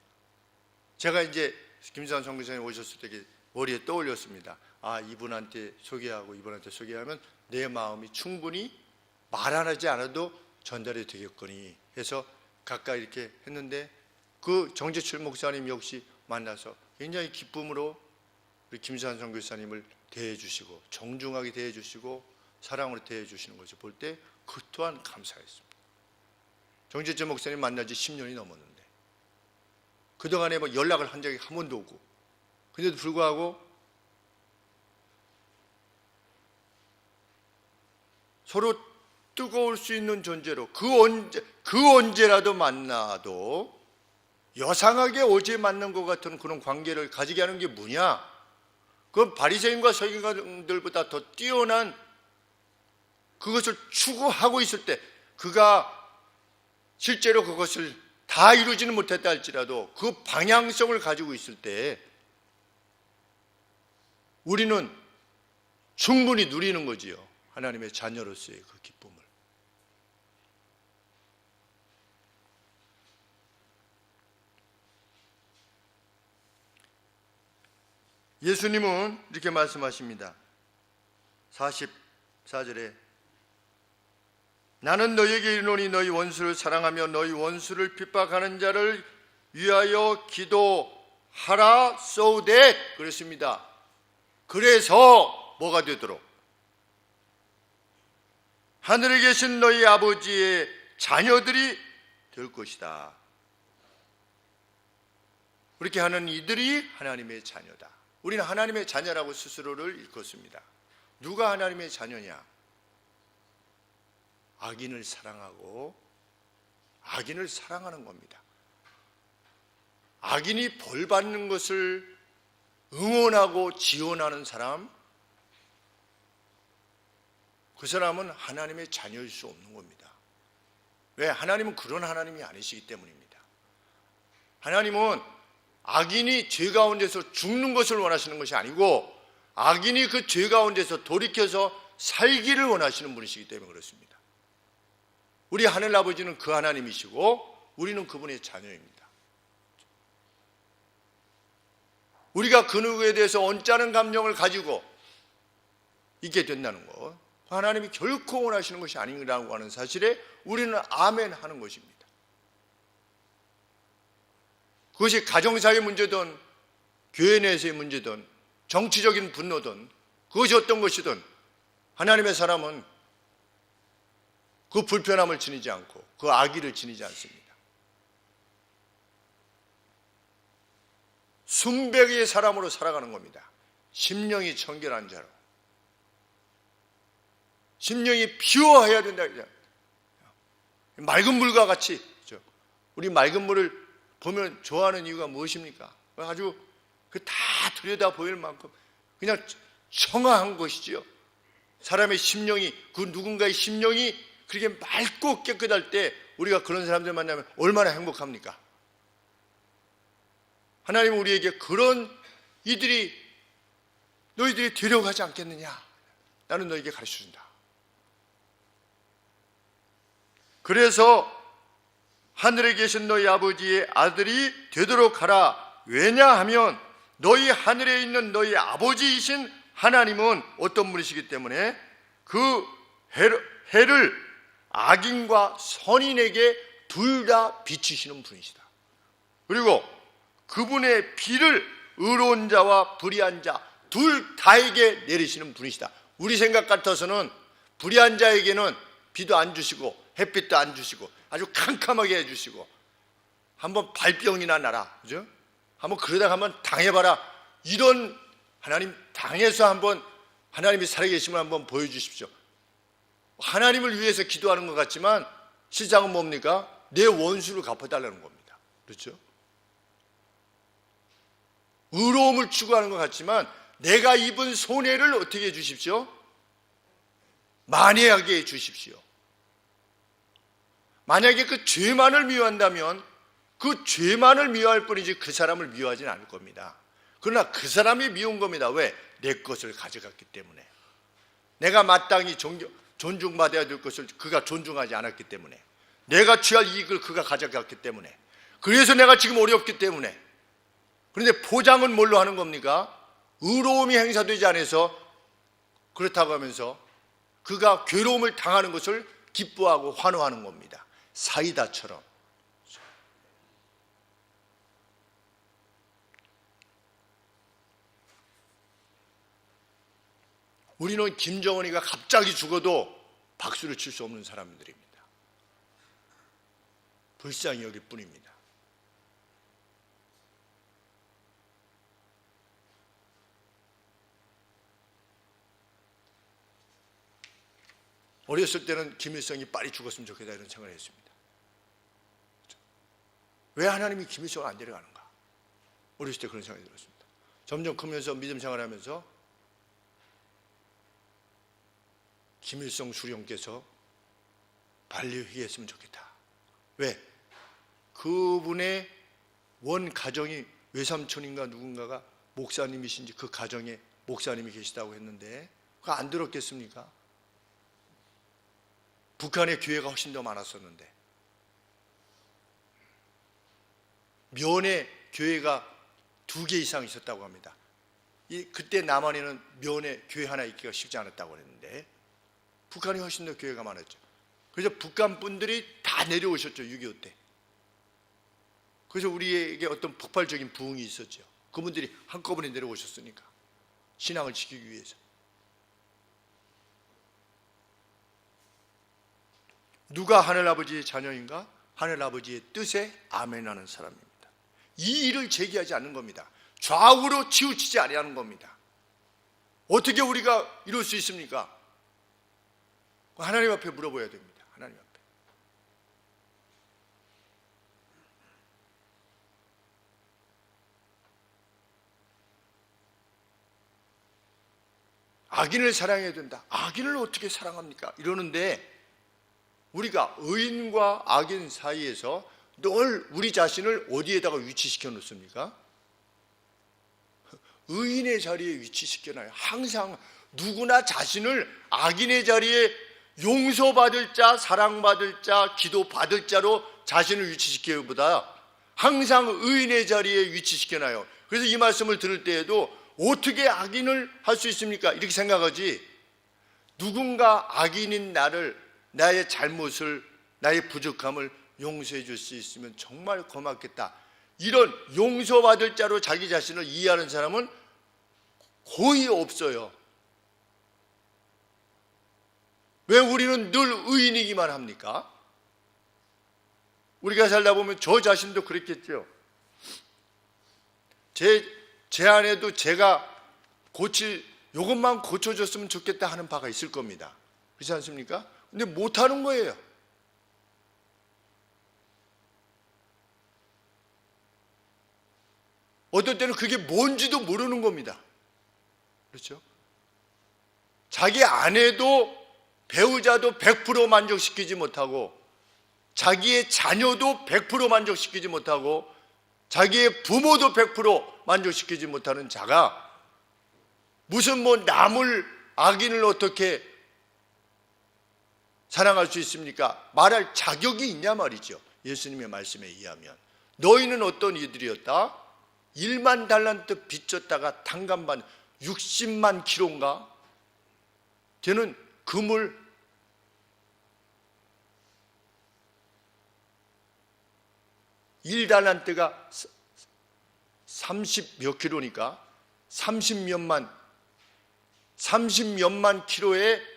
제가 이제 김수환 선교사님 오셨을 때 머리에 떠올렸습니다. 아, 이분한테 소개하고 이분한테 소개하면 내 마음이 충분히 말 안 하지 않아도 전달이 되겠거니 해서 가까이 이렇게 했는데 그 정재철 목사님 역시 만나서 굉장히 기쁨으로 우리 김수환 선교사님을 대해주시고 정중하게 대해주시고 사랑으로 대해주시는 것을 볼 때 그 또한 감사했습니다. 정재철 목사님 만난 지 10년이 넘었는데 그동안에 뭐 연락을 한 적이 한 번도 없고 그런데도 불구하고 서로 뜨거울 수 있는 존재로 그 언제라도 만나도 여상하게 어제 만난 것 같은 그런 관계를 가지게 하는 게 뭐냐? 그건 바리새인과 서기관들보다 더 뛰어난 그것을 추구하고 있을 때 그가 실제로 그것을 다 이루지는 못했다 할지라도 그 방향성을 가지고 있을 때 우리는 충분히 누리는 거지요. 하나님의 자녀로서의 그 기쁨을. 예수님은 이렇게 말씀하십니다. 44절에 나는 너희에게 이르노니 너희 원수를 사랑하며 너희 원수를 핍박하는 자를 위하여 기도하라 so that 그랬습니다. 그래서 뭐가 되도록 하늘에 계신 너희 아버지의 자녀들이 될 것이다. 그렇게 하는 이들이 하나님의 자녀다. 우리는 하나님의 자녀라고 스스로를 일컫습니다. 누가 하나님의 자녀냐? 악인을 사랑하고 악인을 사랑하는 겁니다. 악인이 벌 받는 것을 응원하고 지원하는 사람, 그 사람은 하나님의 자녀일 수 없는 겁니다. 왜? 하나님은 그런 하나님이 아니시기 때문입니다. 하나님은 악인이 죄 가운데서 죽는 것을 원하시는 것이 아니고 악인이 그 죄 가운데서 돌이켜서 살기를 원하시는 분이시기 때문에 그렇습니다. 우리 하늘아버지는 그 하나님이시고 우리는 그분의 자녀입니다. 우리가 그 누구에 대해서 언짢은 감정을 가지고 있게 된다는 것, 하나님이 결코 원하시는 것이 아니라고 하는 사실에 우리는 아멘 하는 것입니다. 그것이 가정사의 문제든 교회 내에서의 문제든 정치적인 분노든 그것이 어떤 것이든 하나님의 사람은 그 불편함을 지니지 않고 그 악의를 지니지 않습니다. 순백의 사람으로 살아가는 겁니다. 심령이 청결한 자로. 심령이 피어해야 된다. 맑은 물과 같이. 우리 맑은 물을 보면 좋아하는 이유가 무엇입니까? 아주 다 들여다 보일 만큼 그냥 청아한 것이지요. 사람의 심령이, 그 누군가의 심령이 그렇게 맑고 깨끗할 때 우리가 그런 사람들 만나면 얼마나 행복합니까? 하나님은 우리에게 그런 너희들이 되려가지 않겠느냐? 나는 너에게 가르쳐준다. 그래서 하늘에 계신 너희 아버지의 아들이 되도록 하라. 왜냐하면 너희 하늘에 있는 너희 아버지이신 하나님은 어떤 분이시기 때문에 그 해를 악인과 선인에게 둘 다 비추시는 분이시다. 그리고 그분의 비를 의로운 자와 불의한 자 둘 다에게 내리시는 분이시다. 우리 생각 같아서는 불의한 자에게는 비도 안 주시고 햇빛도 안 주시고 아주 캄캄하게 해주시고 한번 발병이나 나라, 그죠? 한번 그러다가 한번 당해봐라. 이런 하나님 당해서 한번 하나님이 살아계심을 한번 보여주십시오. 하나님을 위해서 기도하는 것 같지만 실상은 뭡니까? 내 원수를 갚아달라는 겁니다. 그렇죠? 의로움을 추구하는 것 같지만 내가 입은 손해를 어떻게 해 주십시오? 만회하게 해 주십시오. 만약에 그 죄만을 미워한다면 그 죄만을 미워할 뿐이지 그 사람을 미워하지는 않을 겁니다. 그러나 그 사람이 미운 겁니다. 왜? 내 것을 가져갔기 때문에. 내가 마땅히 존중받아야 될 것을 그가 존중하지 않았기 때문에. 내가 취할 이익을 그가 가져갔기 때문에. 그래서 내가 지금 어렵기 때문에. 그런데 포장은 뭘로 하는 겁니까? 의로움이 행사되지 않아서 그렇다고 하면서 그가 괴로움을 당하는 것을 기뻐하고 환호하는 겁니다. 사이다처럼. 우리는 김정은이가 갑자기 죽어도 박수를 칠 수 없는 사람들입니다. 불쌍히 여길 뿐입니다. 어렸을 때는 김일성이 빨리 죽었으면 좋겠다 이런 생각을 했습니다. 왜 하나님이 김일성을 안 데려가는가? 어렸을 때 그런 생각이 들었습니다. 점점 크면서 믿음 생활하면서 김일성 수령께서 빨리 회개했으면 좋겠다. 왜? 그분의 원 가정이 외삼촌인가 누군가가 목사님이신지 그 가정에 목사님이 계시다고 했는데 그거 안 들었겠습니까? 북한의 교회가 훨씬 더 많았었는데 면에 교회가 2개 이상 있었다고 합니다. 그때 남한에는 면에 교회 하나 있기가 쉽지 않았다고 했는데 북한이 훨씬 더 교회가 많았죠. 그래서 북한 분들이 다 내려오셨죠. 6.25 때. 그래서 우리에게 어떤 폭발적인 부흥이 있었죠. 그분들이 한꺼번에 내려오셨으니까 신앙을 지키기 위해서. 누가 하늘아버지의 자녀인가? 하늘아버지의 뜻에 아멘하는 사람입니다. 이 일을 제기하지 않는 겁니다. 좌우로 치우치지 아니하는 겁니다. 어떻게 우리가 이룰 수 있습니까? 하나님 앞에 물어봐야 됩니다. 하나님 앞에. 악인을 사랑해야 된다. 악인을 어떻게 사랑합니까? 이러는데 우리가 의인과 악인 사이에서 늘 우리 자신을 어디에다가 위치시켜 놓습니까? 의인의 자리에 위치시켜 놔요. 항상 누구나 자신을 악인의 자리에 용서받을 자, 사랑받을 자, 기도받을 자로 자신을 위치시키기보다 항상 의인의 자리에 위치시켜 놔요. 그래서 이 말씀을 들을 때에도 어떻게 악인을 할 수 있습니까? 이렇게 생각하지 누군가 악인인 나를, 나의 잘못을, 나의 부족함을 용서해 줄 수 있으면 정말 고맙겠다. 이런 용서받을 자로 자기 자신을 이해하는 사람은 거의 없어요. 왜 우리는 늘 의인이기만 합니까? 우리가 살다 보면 저 자신도 그랬겠죠. 제 안에도 제가 요것만 고쳐줬으면 좋겠다 하는 바가 있을 겁니다. 그렇지 않습니까? 근데 못하는 거예요. 어떨 때는 그게 뭔지도 모르는 겁니다. 그렇죠? 자기 아내도 배우자도 100% 만족시키지 못하고, 자기의 자녀도 100% 만족시키지 못하고, 자기의 부모도 100% 만족시키지 못하는 자가 무슨 남을, 악인을 어떻게 사랑할 수 있습니까? 말할 자격이 있냐 말이죠. 예수님의 말씀에 의하면 너희는 어떤 이들이었다? 1만 달란트 빚졌다가 탕감받은 60만 키로인가? 걔는 금을 1달란트가 30몇 킬로니까 30몇만 키로의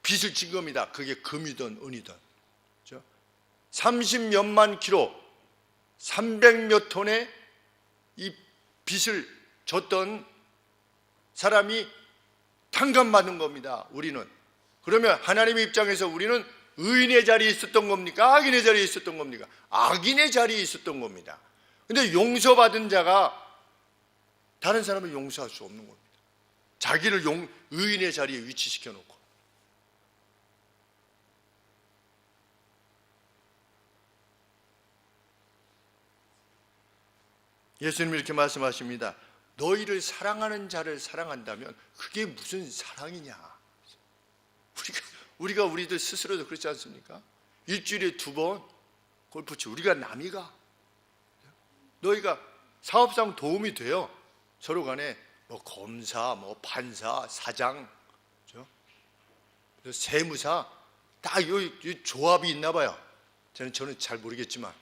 빚을 진 겁니다. 그게 금이든 은이든. 30몇만 키로, 300몇 톤의 이 빚을 졌던 사람이 탕감받는 겁니다. 우리는. 그러면 하나님의 입장에서 우리는 의인의 자리에 있었던 겁니까? 악인의 자리에 있었던 겁니까? 악인의 자리에 있었던 겁니다. 근데 용서받은 자가 다른 사람을 용서할 수 없는 겁니다. 자기를 의인의 자리에 위치시켜 놓고. 예수님이 이렇게 말씀하십니다. 너희를 사랑하는 자를 사랑한다면 그게 무슨 사랑이냐? 우리가 우리들 스스로도 그렇지 않습니까? 일주일에 2번 골프 치고 우리가 남이가, 너희가 사업상 도움이 돼요. 서로 간에 검사, 판사, 사장, 세무사 다 이 조합이 있나 봐요. 저는 잘 모르겠지만,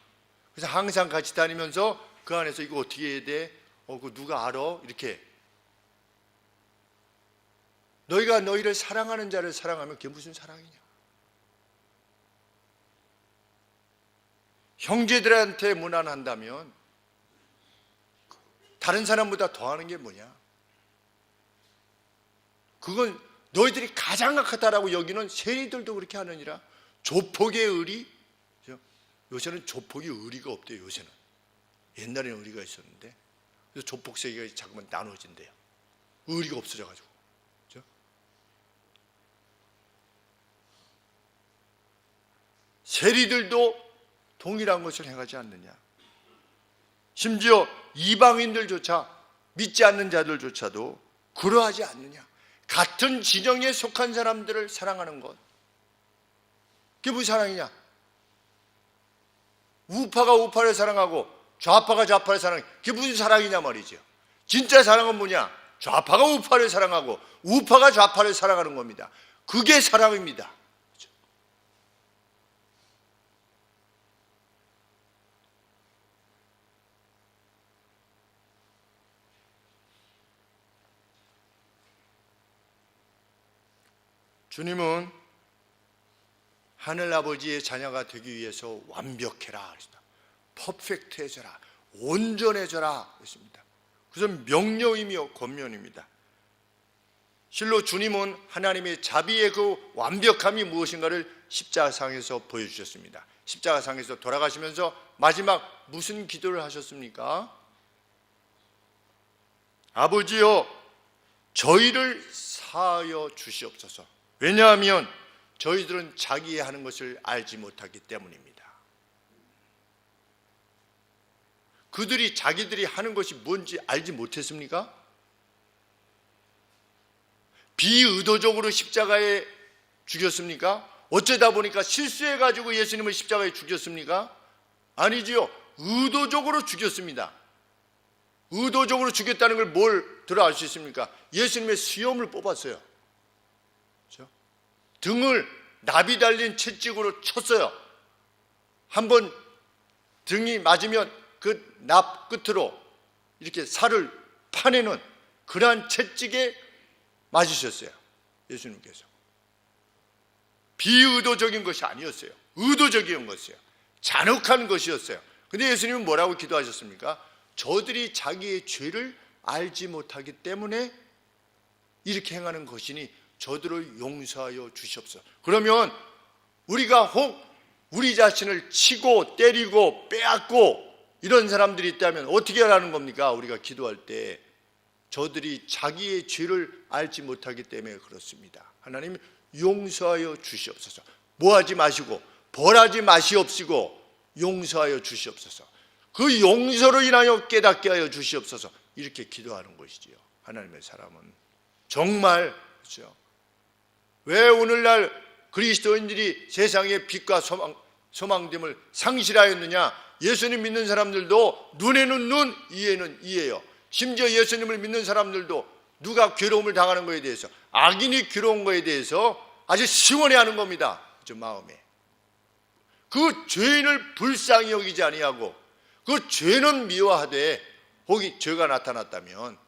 그래서 항상 같이 다니면서 그 안에서 이거 어떻게 해야 돼? 그거 누가 알아? 이렇게. 너희가 너희를 사랑하는 자를 사랑하면 그게 무슨 사랑이냐? 형제들한테 무난한다면 다른 사람보다 더하는 게 뭐냐? 그건 너희들이 가장 악하다라고 여기는 세리들도 그렇게 하느니라. 조폭의 의리? 요새는 조폭이 의리가 없대요. 요새는. 옛날에는 의리가 있었는데, 그래서 조폭 세계가 자꾸만 나눠진대요. 의리가 없어져가지고. 그렇죠? 세리들도 동일한 것을 행하지 않느냐? 심지어 이방인들조차, 믿지 않는 자들조차도 그러하지 않느냐? 같은 진영에 속한 사람들을 사랑하는 것, 그게 무슨 사랑이냐? 우파가 우파를 사랑하고 좌파가 좌파를 사랑해. 그게 무슨 사랑이냐 말이죠. 진짜 사랑은 뭐냐? 좌파가 우파를 사랑하고 우파가 좌파를 사랑하는 겁니다. 그게 사랑입니다. 그렇죠? 주님은 하늘아버지의 자녀가 되기 위해서 완벽해라, 퍼펙트해져라, 온전해져라 했습니다. 그것은 명령이며 권면입니다. 실로 주님은 하나님의 자비의 그 완벽함이 무엇인가를 십자가상에서 보여주셨습니다. 십자가상에서 돌아가시면서 마지막 무슨 기도를 하셨습니까? 아버지여, 저희를 사하여 주시옵소서. 왜냐하면 저희들은 자기의 하는 것을 알지 못하기 때문입니다. 그들이 자기들이 하는 것이 뭔지 알지 못했습니까? 비의도적으로 십자가에 죽였습니까? 어쩌다 보니까 실수해가지고 예수님을 십자가에 죽였습니까? 아니지요. 의도적으로 죽였습니다. 의도적으로 죽였다는 걸 뭘 들어 알 수 있습니까? 예수님의 수염을 뽑았어요. 그렇죠? 등을 납이 달린 채찍으로 쳤어요. 한번 등이 맞으면 그 납 끝으로 이렇게 살을 파내는 그러한 채찍에 맞으셨어요. 예수님께서. 비의도적인 것이 아니었어요. 의도적인 것이었어요. 잔혹한 것이었어요. 근데 예수님은 뭐라고 기도하셨습니까? 저들이 자기의 죄를 알지 못하기 때문에 이렇게 행하는 것이니 저들을 용서하여 주시옵소서. 그러면 우리가 혹 우리 자신을 치고 때리고 빼앗고 이런 사람들이 있다면 어떻게 하라는 겁니까? 우리가 기도할 때 저들이 자기의 죄를 알지 못하기 때문에 그렇습니다. 하나님 용서하여 주시옵소서. 뭐하지 마시고 벌하지 마시옵시고 용서하여 주시옵소서. 그 용서로 인하여 깨닫게 하여 주시옵소서. 이렇게 기도하는 것이지요. 하나님의 사람은 정말 그렇죠. 왜 오늘날 그리스도인들이 세상의 빛과 소망됨을 상실하였느냐? 예수님 믿는 사람들도 눈에는 눈, 이에는 이예요. 심지어 예수님을 믿는 사람들도 누가 괴로움을 당하는 것에 대해서, 악인이 괴로운 것에 대해서 아주 시원해하는 겁니다. 저 마음에. 그 죄인을 불쌍히 여기지 아니하고 그 죄는 미워하되 혹이 죄가 나타났다면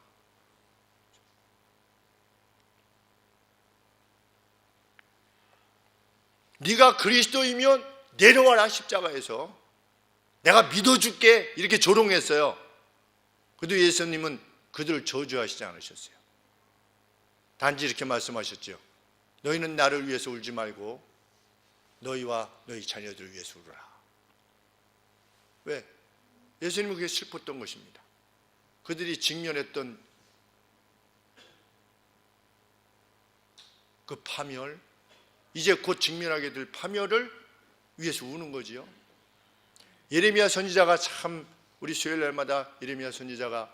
네가 그리스도이면 내려와라 십자가에서 내가 믿어줄게 이렇게 조롱했어요. 그래도 예수님은 그들을 저주하시지 않으셨어요. 단지 이렇게 말씀하셨죠. 너희는 나를 위해서 울지 말고 너희와 너희 자녀들을 위해서 울어라. 왜? 예수님은 그게 슬펐던 것입니다. 그들이 직면했던 그 파멸, 이제 곧 직면하게 될 파멸을 위해서 우는 거지요. 예레미야 선지자가 참 우리 수요일 날마다 예레미야 선지자가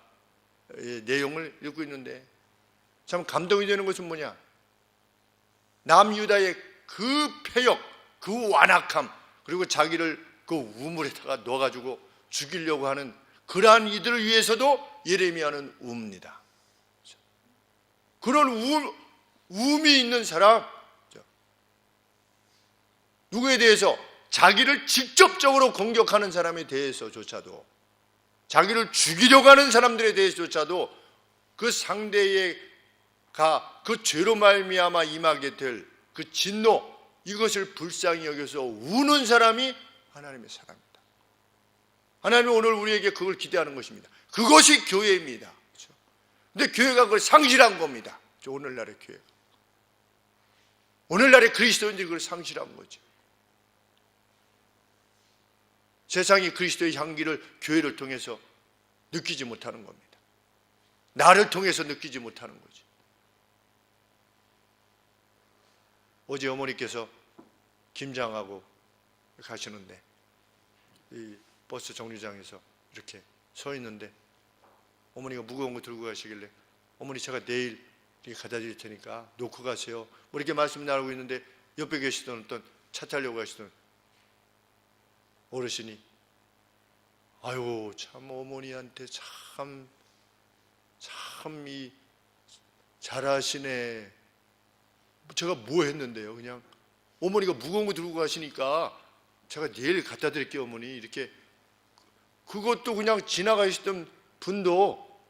내용을 읽고 있는데 참 감동이 되는 것은 뭐냐? 남유다의 그 폐역, 그 완악함, 그리고 자기를 그 우물에다가 넣어가지고 죽이려고 하는 그러한 이들을 위해서도 예레미야는 웁니다. 그런 우음이 있는 사람, 누구에 대해서? 자기를 직접적으로 공격하는 사람에 대해서조차도, 자기를 죽이려고 하는 사람들에 대해서조차도 그 상대가 그 죄로 말미암아 임하게 될 그 진노, 이것을 불쌍히 여겨서 우는 사람이 하나님의 사람입니다. 하나님은 오늘 우리에게 그걸 기대하는 것입니다. 그것이 교회입니다. 그렇죠? 근데 교회가 그걸 상실한 겁니다. 오늘날의 교회, 오늘날의 그리스도인들이 그걸 상실한 거죠. 세상이 그리스도의 향기를 교회를 통해서 느끼지 못하는 겁니다. 나를 통해서 느끼지 못하는 거죠. 어제 어머니께서 김장하고 가시는데 이 버스 정류장에서 이렇게 서 있는데 어머니가 무거운 거 들고 가시길래 어머니 제가 내일 갖다 드릴 테니까 놓고 가세요. 뭐 이렇게 말씀 나누고 있는데 옆에 계시던 어떤 차 타려고 하시던 어르신이 아유 참 어머니한테 참 이 잘하시네. 제가 뭐 했는데요. 그냥 어머니가 무거운 거 들고 가시니까 제가 내일 갖다 드릴게요 어머니. 이렇게 그것도 그냥 지나가시던 분도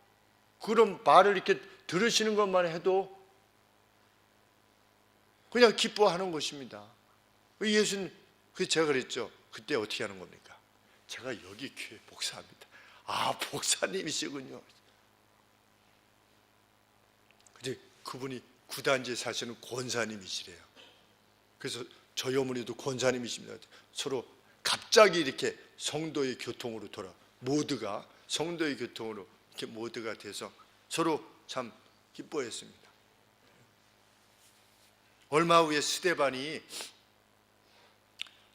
그런 말을 이렇게 들으시는 것만 해도 그냥 기뻐하는 것입니다. 예수님, 제가 그랬죠. 그때 어떻게 하는 겁니까? 제가 여기 교회 목사입니다. 아, 목사님이시군요. 근데 그분이 구단지에 사시는 권사님이시래요. 그래서 저희 어머니도 권사님이십니다. 서로 갑자기 이렇게 성도의 교통으로 모두가 성도의 교통으로 이렇게 모두가 돼서 서로 참 기뻐했습니다. 얼마 후에 스데반이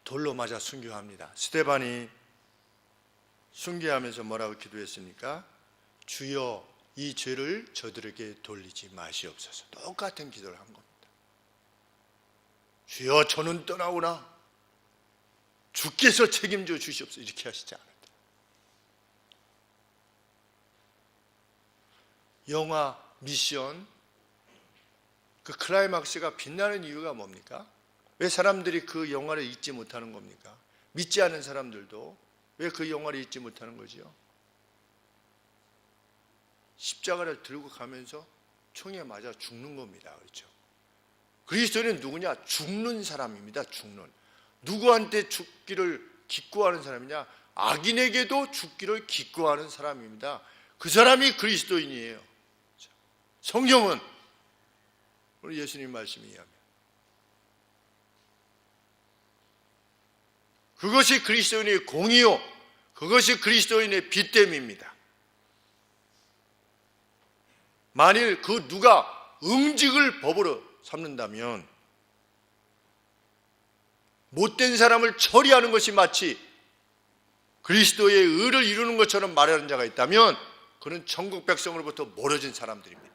돌로 맞아 순교합니다. 스데반이 순교하면서 뭐라고 기도했습니까? 주여 이 죄를 저들에게 돌리지 마시옵소서. 똑같은 기도를 한 겁니다. 주여 저는 떠나오나 주께서 책임져 주시옵소서. 이렇게 하시지 않았다. 영화 미션 그 클라이막스가 빛나는 이유가 뭡니까? 왜 사람들이 그 영화를 잊지 못하는 겁니까? 믿지 않는 사람들도 왜 그 영화를 잊지 못하는 거지요? 십자가를 들고 가면서 총에 맞아 죽는 겁니다. 그렇죠? 그리스도인은 누구냐? 죽는 사람입니다. 죽는. 누구한테 죽기를 기꺼워하는 사람이냐? 악인에게도 죽기를 기꺼워하는 사람입니다. 그 사람이 그리스도인이에요. 성경은 우리 예수님 말씀에 의하면 그것이 그리스도인의 공의요, 그것이 그리스도인의 빛됨입니다. 만일 그 누가 음직을 법으로 삼는다면 못된 사람을 처리하는 것이 마치 그리스도의 의를 이루는 것처럼 말하는 자가 있다면 그는 천국 백성으로부터 멀어진 사람들입니다.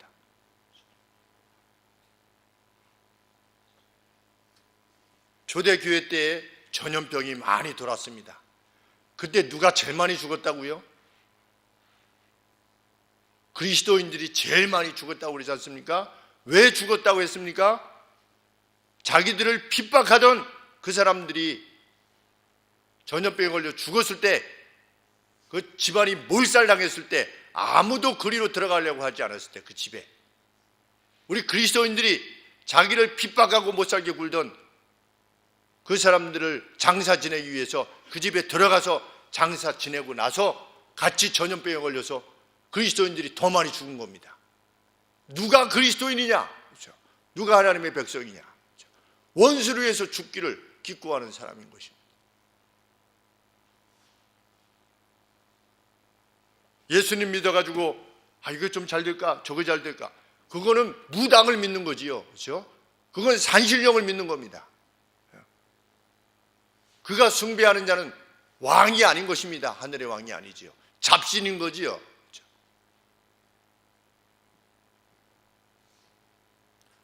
초대교회 때에 전염병이 많이 돌았습니다. 그때 누가 제일 많이 죽었다고요? 그리스도인들이 제일 많이 죽었다고 그러지 않습니까? 왜 죽었다고 했습니까? 자기들을 핍박하던 그 사람들이 전염병에 걸려 죽었을 때, 그 집안이 몰살당했을 때 아무도 그리로 들어가려고 하지 않았을 때, 그 집에 우리 그리스도인들이 자기를 핍박하고 못살게 굴던 그 사람들을 장사 지내기 위해서 그 집에 들어가서 장사 지내고 나서 같이 전염병에 걸려서 그리스도인들이 더 많이 죽은 겁니다. 누가 그리스도인이냐? 그렇죠? 누가 하나님의 백성이냐? 그렇죠? 원수를 위해서 죽기를 기꺼워하는 사람인 것입니다. 예수님 믿어가지고 이거 좀 잘 될까? 저거 잘 될까? 그거는 무당을 믿는 거지요. 그렇죠? 그건 산신령을 믿는 겁니다. 그가 숭배하는 자는 왕이 아닌 것입니다. 하늘의 왕이 아니지요. 잡신인 거지요.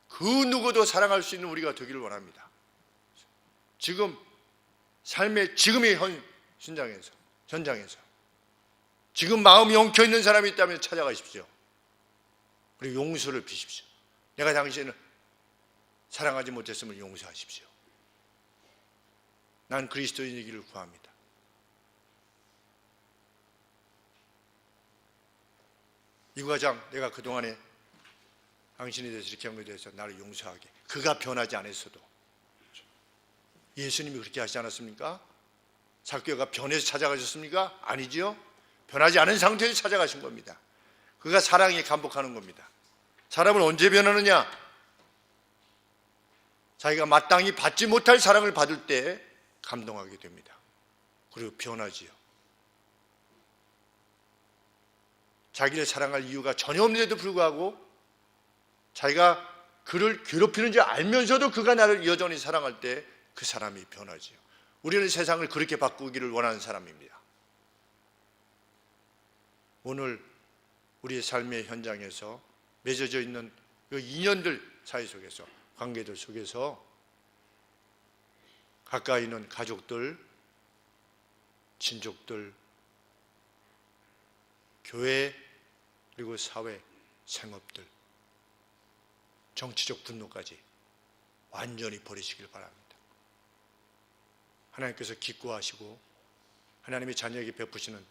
그 누구도 사랑할 수 있는 우리가 되기를 원합니다. 지금 삶의 지금의 현장에서 지금 마음이 엉켜 있는 사람이 있다면 찾아가십시오. 그리고 용서를 비십시오. 내가 당신을 사랑하지 못했음을 용서하십시오. 난 그리스도인이기를 구합니다. 이 과장, 내가 그동안에 당신에 대해서 이렇게 한 것에 대해서 나를 용서하게. 그가 변하지 않았어도. 예수님이 그렇게 하시지 않았습니까? 삭개오가 변해서 찾아가셨습니까? 아니지요. 변하지 않은 상태에서 찾아가신 겁니다. 그가 사랑에 감복하는 겁니다. 사람은 언제 변하느냐? 자기가 마땅히 받지 못할 사랑을 받을 때 감동하게 됩니다. 그리고 변하지요. 자기를 사랑할 이유가 전혀 없는데도 불구하고 자기가 그를 괴롭히는 줄 알면서도 그가 나를 여전히 사랑할 때 그 사람이 변하지요. 우리는 세상을 그렇게 바꾸기를 원하는 사람입니다. 오늘 우리의 삶의 현장에서 맺어져 있는 그 인연들 사이 속에서, 관계들 속에서 가까이 있는 가족들, 친족들, 교회, 그리고 사회, 생업들, 정치적 분노까지 완전히 버리시길 바랍니다. 하나님께서 기뻐하시고 하나님의 자녀에게 베푸시는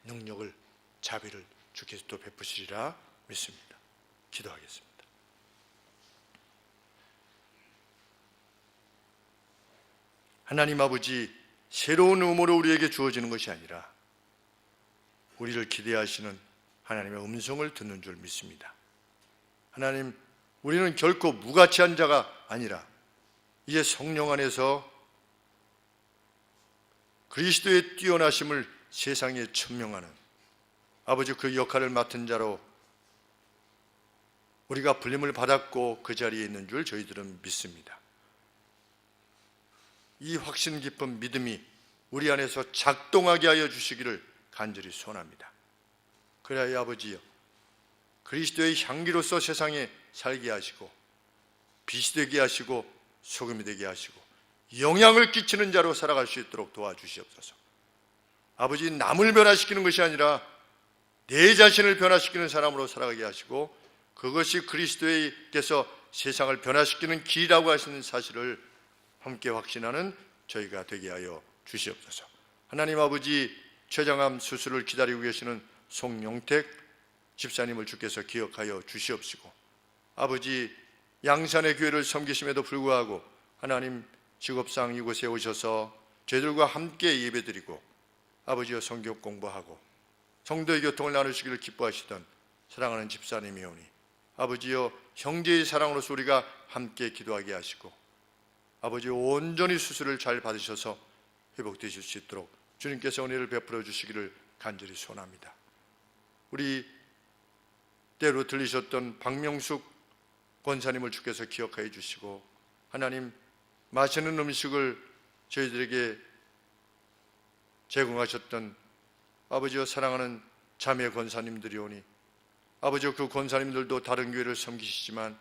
능력을, 자비를 주께서 또 베푸시리라 믿습니다. 기도하겠습니다. 하나님 아버지, 새로운 음으로 우리에게 주어지는 것이 아니라 우리를 기대하시는 하나님의 음성을 듣는 줄 믿습니다. 하나님, 우리는 결코 무가치한 자가 아니라 이제 성령 안에서 그리스도의 뛰어나심을 세상에 천명하는 아버지, 그 역할을 맡은 자로 우리가 불림을 받았고 그 자리에 있는 줄 저희들은 믿습니다. 이 확신 깊은 믿음이 우리 안에서 작동하게 하여 주시기를 간절히 소원합니다. 그래야 아버지여, 그리스도의 향기로서 세상에 살게 하시고 빛이 되게 하시고 소금이 되게 하시고 영향을 끼치는 자로 살아갈 수 있도록 도와주시옵소서. 아버지, 남을 변화시키는 것이 아니라 내 자신을 변화시키는 사람으로 살아가게 하시고 그것이 그리스도께서 세상을 변화시키는 길이라고 하시는 사실을 함께 확신하는 저희가 되게 하여 주시옵소서. 하나님 아버지, 췌장암 수술을 기다리고 계시는 송영택 집사님을 주께서 기억하여 주시옵시고, 아버지 양산의 교회를 섬기심에도 불구하고 하나님 직업상 이곳에 오셔서 저희들과 함께 예배드리고 아버지여 성경 공부하고 성도의 교통을 나누시기를 기뻐하시던 사랑하는 집사님이오니 아버지여 형제의 사랑으로서 우리가 함께 기도하게 하시고 아버지 온전히 수술을 잘 받으셔서 회복되실 수 있도록 주님께서 은혜를 베풀어 주시기를 간절히 소원합니다. 우리 때로 들리셨던 박명숙 권사님을 주께서 기억하여 주시고, 하나님 맛있는 음식을 저희들에게 제공하셨던 아버지와 사랑하는 자매 권사님들이오니 아버지와 그 권사님들도 다른 교회를 섬기시지만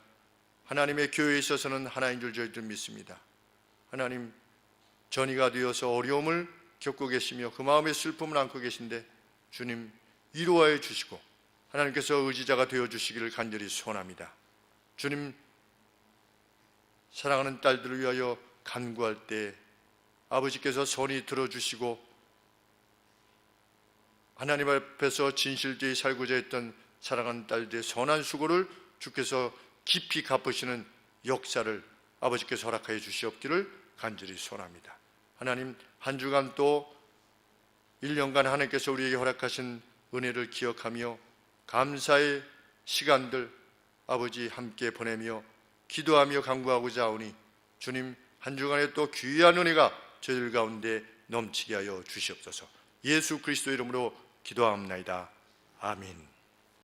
하나님의 교회에 있어서는 하나인 줄 저희들 믿습니다. 하나님 전이가 되어서 어려움을 겪고 계시며 그 마음의 슬픔을 안고 계신데 주님 위로하여 주시고 하나님께서 의지자가 되어주시기를 간절히 소원합니다. 주님 사랑하는 딸들을 위하여 간구할 때 아버지께서 선히 들어주시고 하나님 앞에서 진실되이 살고자 했던 사랑하는 딸들의 선한 수고를 주께서 깊이 갚으시는 역사를 아버지께서 허락하여 주시옵기를 간절히 소원합니다. 하나님 한 주간 또 1년간 하나님께서 우리에게 허락하신 은혜를 기억하며 감사의 시간들 아버지 함께 보내며 기도하며 간구하고자 하오니 주님 한 주간에 또 귀한 은혜가 저희들 가운데 넘치게 하여 주시옵소서. 예수 그리스도 이름으로 기도하옵나이다. 아멘.